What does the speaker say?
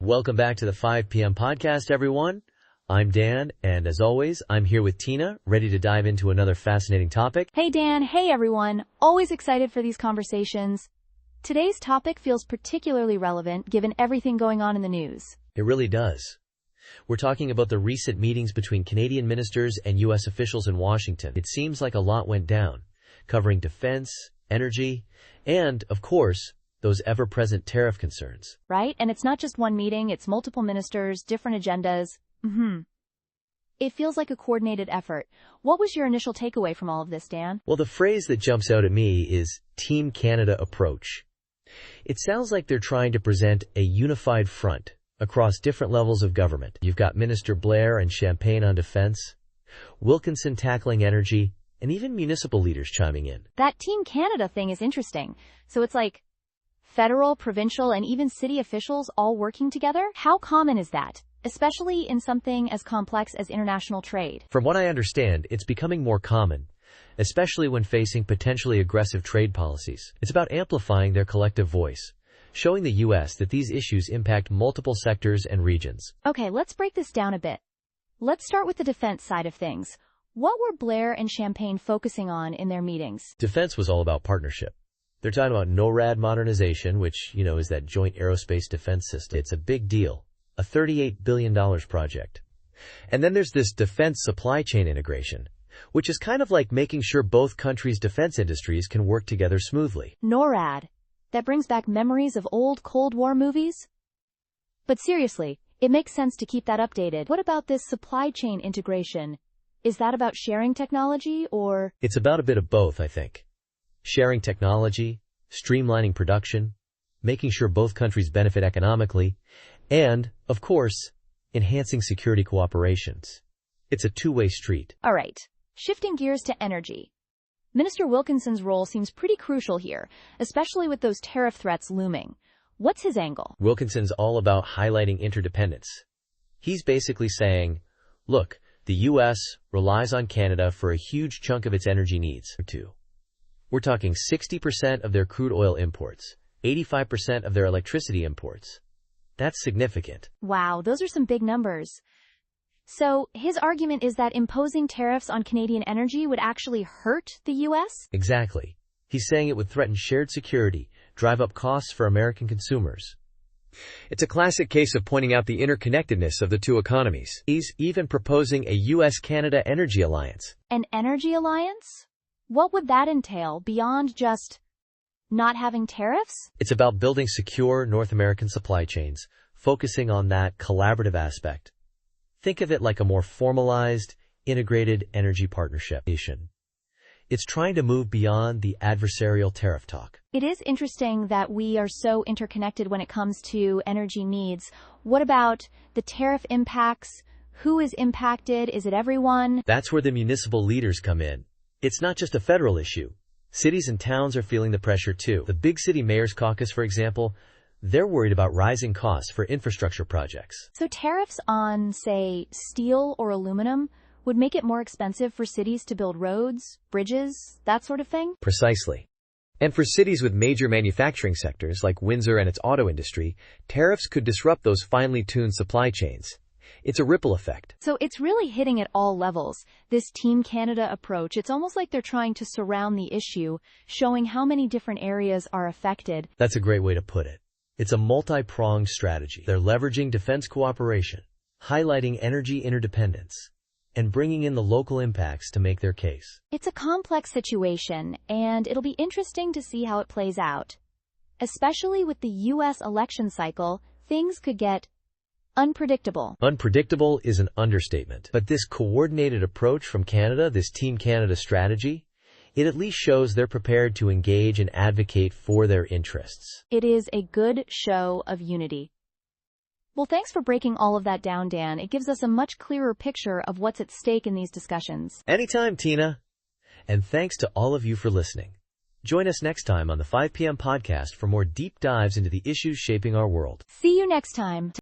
Welcome back to the 5 p.m. podcast, everyone. I'm Dan, and as always, I'm here with Tina, ready to dive into another fascinating topic. Hey Dan, hey everyone. Always excited for these conversations. Today's topic feels particularly relevant given everything going on in the news. It really does. We're talking about the recent meetings between Canadian ministers and U.S. officials in Washington. It seems like a lot went down, covering defense, energy, and, of course, those ever-present tariff concerns. Right? And it's not just one meeting, it's multiple ministers, different agendas. It feels like a coordinated effort. What was your initial takeaway from all of this, Dan? Well, the phrase that jumps out at me is Team Canada approach. It sounds like they're trying to present a unified front across different levels of government. You've got Minister Blair and Champagne on defense, Wilkinson tackling energy, and even municipal leaders chiming in. That Team Canada thing is interesting. So it's like federal, provincial, and even city officials all working together? How common is that, especially in something as complex as international trade? From what I understand, it's becoming more common, especially when facing potentially aggressive trade policies. It's about amplifying their collective voice, showing the U.S. that these issues impact multiple sectors and regions. Okay, let's break this down a bit. Let's start with the defense side of things. What were Blair and Champagne focusing on in their meetings? Defense was all about partnership. They're talking about NORAD modernization, which, is that joint aerospace defense system. It's a big deal, a $38 billion project. And then there's this defense supply chain integration, which is kind of like making sure both countries' defense industries can work together smoothly. NORAD. That brings back memories of old Cold War movies? But seriously, it makes sense to keep that updated. What about this supply chain integration? Is that about sharing technology, or? It's about a bit of both, I think. Sharing technology, streamlining production, making sure both countries benefit economically, and, of course, enhancing security cooperations. It's a two-way street. All right. Shifting gears to energy. Minister Wilkinson's role seems pretty crucial here, especially with those tariff threats looming. What's his angle? Wilkinson's all about highlighting interdependence. He's basically saying, look, the U.S. relies on Canada for a huge chunk of its energy needs. We're talking 60% of their crude oil imports, 85% of their electricity imports. That's significant. Wow, those are some big numbers. So, his argument is that imposing tariffs on Canadian energy would actually hurt the U.S.? Exactly. He's saying it would threaten shared security, drive up costs for American consumers. It's a classic case of pointing out the interconnectedness of the two economies. He's even proposing a U.S.-Canada energy alliance. An energy alliance? What would that entail beyond just not having tariffs? It's about building secure North American supply chains, focusing on that collaborative aspect. Think of it like a more formalized, integrated energy partnership. It's trying to move beyond the adversarial tariff talk. It is interesting that we are so interconnected when it comes to energy needs. What about the tariff impacts? Who is impacted? Is it everyone? That's where the municipal leaders come in. It's not just a federal issue. Cities and towns are feeling the pressure too. The Big City Mayor's Caucus, for example, they're worried about rising costs for infrastructure projects. So tariffs on, say, steel or aluminum would make it more expensive for cities to build roads, bridges, that sort of thing? Precisely. And for cities with major manufacturing sectors like Windsor and its auto industry, tariffs could disrupt those finely tuned supply chains. It's a ripple effect. So it's really hitting at all levels. This Team Canada approach, it's almost like they're trying to surround the issue, showing how many different areas are affected. That's a great way to put it. It's a multi-pronged strategy. They're leveraging defense cooperation, highlighting energy interdependence, and bringing in the local impacts to make their case. It's a complex situation, and it'll be interesting to see how it plays out. Especially with the U.S. election cycle, things could get unpredictable. Unpredictable is an understatement. But this coordinated approach from Canada, this Team Canada strategy, it at least shows they're prepared to engage and advocate for their interests. It is a good show of unity. Well, thanks for breaking all of that down, Dan. It gives us a much clearer picture of what's at stake in these discussions. Anytime, Tina. And thanks to all of you for listening. Join us next time on the 5 p.m. podcast for more deep dives into the issues shaping our world. See you next time.